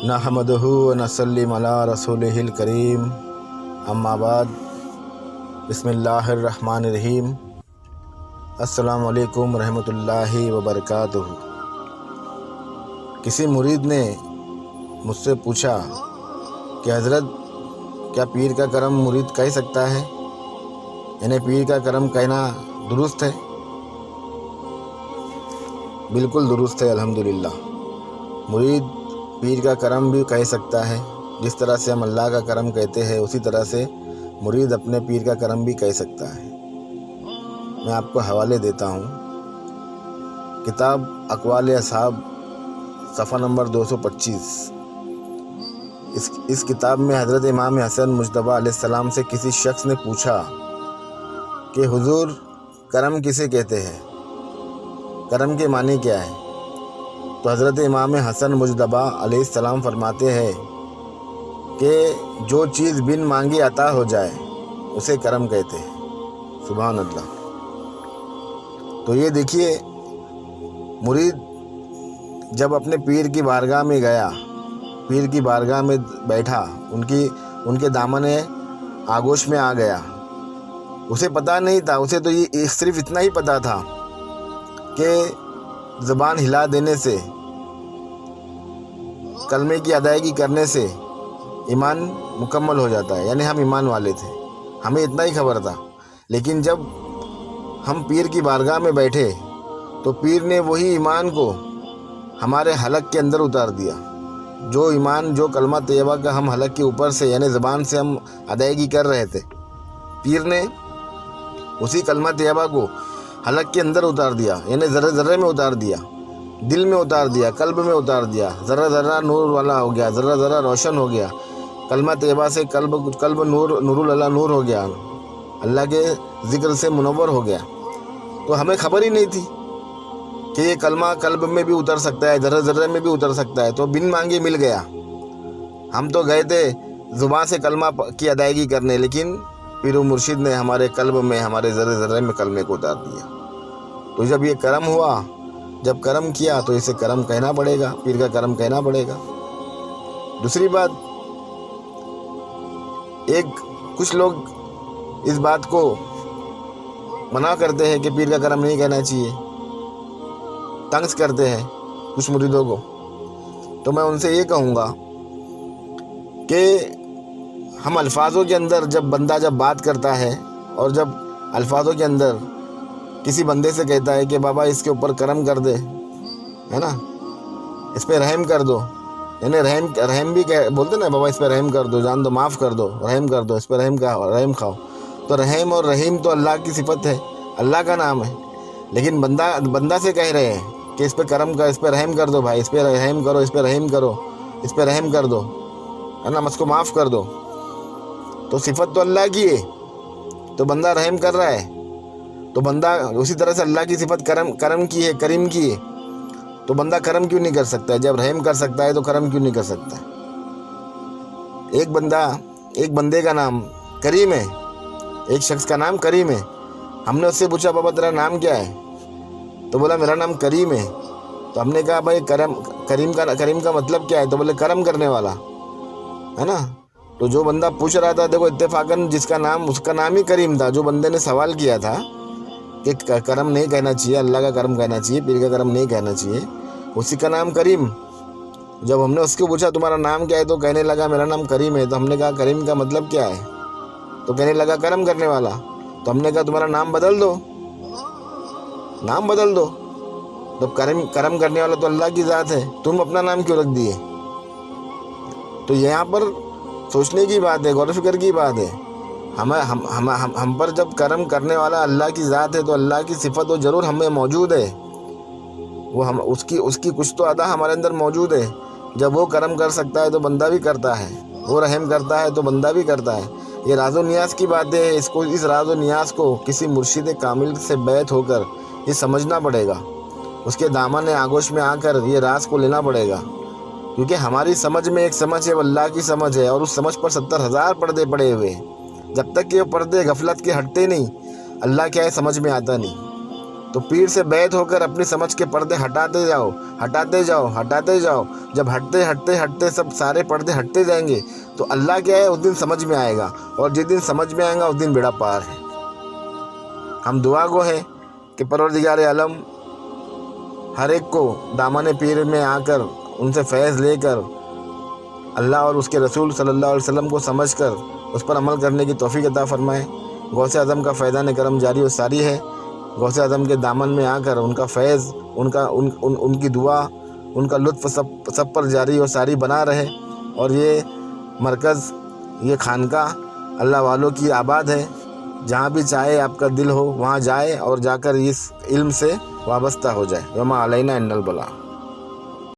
नहमदहु व नसल्लिम अला रसूलिहिल करीम अम्मा बाद बिस्मिल्लाहिर्रहमानिर्रहीम अस्सलामु अलैकुम रहमतुल्लाहि व बरकातुहू। किसी मुरीद ने मुझसे पूछा कि हज़रत, क्या पीर का करम मुरीद कह सकता है, यानी पीर का करम कहना दुरुस्त है? बिल्कुल दुरुस्त है, अल्हम्दुलिल्लाह। मुरीद पीर का करम भी कह सकता है। जिस तरह से हम अल्लाह का करम कहते हैं, उसी तरह से मुरीद अपने पीर का करम भी कह सकता है। मैं आपको हवाले देता हूँ। किताब अक़वाल असहाब, सफ़ा नंबर 225। इस किताब में हज़रत इमाम हसन मुज्तबा अलैहिस्सलाम से किसी शख्स ने पूछा कि हुजूर, करम किसे कहते हैं, करम के माने क्या है? तो हज़रत इमाम हसन मुज्तबा अलैहिस्सलाम फरमाते हैं कि जो चीज़ बिन मांगे अता हो जाए उसे करम कहते हैं। सुभान अल्लाह। तो ये देखिए, मुरीद जब अपने पीर की बारगाह में गया, पीर की बारगाह में बैठा, उनके दामन आगोश में आ गया, उसे पता नहीं था, उसे तो ये सिर्फ इतना ही पता था कि ज़बान हिला देने से, कलमे की अदायगी करने से ईमान मुकम्मल हो जाता है, यानी हम ईमान वाले थे, हमें इतना ही खबर था। लेकिन जब हम पीर की बारगाह में बैठे तो पीर ने वही ईमान को हमारे हलक के अंदर उतार दिया। जो ईमान, जो कलमा तैयबा का हम हलक के ऊपर से, यानी ज़बान से हम अदायगी कर रहे थे, पीर ने उसी कलमा तैयबा को हलक के अंदर उतार दिया, यानी ज़र्रे ज़र्रे में उतार दिया, दिल में उतार दिया, कल्ब में उतार दिया। ज़र्रा ज़र्रा नूर वाला हो गया, ज़र्रा ज़र्रा रोशन हो गया। कलमा तैयबा से कल्ब नूरुल अला नूर हो गया, अल्लाह के ज़िक्र से मुनव्वर हो गया। तो हमें खबर ही नहीं थी कि ये कलमा कल्ब में भी उतर सकता है, ज़र्रे ज़र्रे में भी उतर सकता है। तो बिन मांगे मिल गया। हम तो गए थे ज़ुबान से कलमा की अदायगी करने, लेकिन पीर मुर्शिद ने हमारे कल्ब में, हमारे ज़र्रे ज़र्रे में कलमे को उतार दिया। तो जब ये करम हुआ, जब करम किया, तो इसे करम कहना पड़ेगा, पीर का करम कहना पड़ेगा। दूसरी बात, कुछ लोग इस बात को मना करते हैं कि पीर का करम नहीं कहना चाहिए, तंग करते हैं कुछ मुरीदों को। तो मैं उनसे ये कहूँगा कि हम अल्फाजों के अंदर, जब बंदा बात करता है और जब अल्फाजों के अंदर किसी बंदे से कहता है कि बाबा इसके ऊपर करम कर दे, है ना, इस पर रहम कर दो, यानी रहम भी बोलते ना, बाबा इस पर रहम कर दो, जान दो, माफ़ कर दो, रहम कर दो, इस पर रहम खाओ। तो रहम और रहीम तो अल्लाह की सिफत है, अल्लाह का नाम है। लेकिन बंदा से कह रहे हैं कि इस पर करम कर, इस पर रहम कर दो भाई, इस पर रहम करो, इस पर रहम करो, इस पर रहम कर दो, है ना, मुझको माफ़ कर दो। तो सिफत तो अल्लाह की है, तो बंदा रहम कर रहा है, तो बंदा उसी तरह से अल्लाह की सिफत करम की है, करीम की है। तो बंदा करम क्यों नहीं कर सकता है? जब रहम कर सकता है तो करम क्यों नहीं कर सकता है? एक बंदे का नाम करीम है, एक शख्स का नाम करीम है। हमने उससे पूछा, बाबा तेरा नाम क्या है? तो बोला मेरा नाम करीम है। तो हमने कहा भाई करीम का मतलब क्या है? तो बोले करम करने वाला, है ना। तो जो बंदा पूछ रहा था, देखो इत्तेफाकन जिसका नाम, उसका नाम ही करीम था। जो बंदे ने सवाल किया था कि करम नहीं कहना चाहिए, अल्लाह का करम कहना चाहिए, पीर का करम नहीं कहना चाहिए, उसी का नाम करीम। जब हमने उसको पूछा तुम्हारा नाम क्या है, तो कहने लगा मेरा नाम करीम है। तो हमने कहा करीम का मतलब क्या है? तो कहने लगा करम करने वाला। तो हमने कहा तुम्हारा नाम बदल दो, नाम बदल दो। तो करम करने वाला तो अल्लाह की ज़ात है, तुम अपना नाम क्यों रख दिए? तो यहाँ पर सोचने की बात है, गौर फिक्र की बात है। हम पर जब करम करने वाला अल्लाह की ज़ात है, तो अल्लाह की सिफत तो ज़रूर हमें मौजूद है। वो हम उसकी कुछ तो अदा हमारे अंदर मौजूद है। जब वो करम कर सकता है तो बंदा भी करता है, वो रहम करता है तो बंदा भी करता है। ये राज़ो नियाज़ की बात है। इस राज़ो नियाज़ को किसी मुर्शिद कामिल से बैत होकर ये समझना पड़ेगा, उसके दामन आगोश में आकर ये राज को लेना पड़ेगा। क्योंकि हमारी समझ में एक समझ है, वो अल्लाह की समझ है, और उस समझ पर 70,000 पर्दे पड़े हुए हैं। जब तक कि वो पर्दे गफलत के हटते नहीं, अल्लाह क्या है समझ में आता नहीं। تو پیر سے بیعت ہو کر اپنی سمجھ کے پردے ہٹاتے جاؤ، ہٹاتے جاؤ، ہٹاتے جاؤ. جب ہٹتے سب سارے پردے ہٹتے جائیں گے تو اللہ کیا ہے اس دن سمجھ میں آئے گا، اور جس دن سمجھ میں آئے گا اس دن بیڑا پار ہے. ہم دعا گو ہیں کہ پروردگار عالم ہر ایک کو دامن پیر میں آ کر ان سے فیض لے کر اللہ اور اس کے رسول صلی اللہ علیہ وسلم کو سمجھ کر اس پر عمل کرنے کی توفیق عطا فرمائے. غوث اعظم کا فیضان کرم جاری و ساری ہے. غوث اعظم کے دامن میں آ کر ان کا فیض، ان کی دعا، ان کا لطف سب پر جاری و ساری بنا رہے. اور یہ مرکز، یہ خانقاہ اللہ والوں کی آباد ہے. جہاں بھی چاہے آپ کا دل ہو وہاں جائے اور جا کر اس علم سے وابستہ ہو جائے. وما علینا الا البلاغ.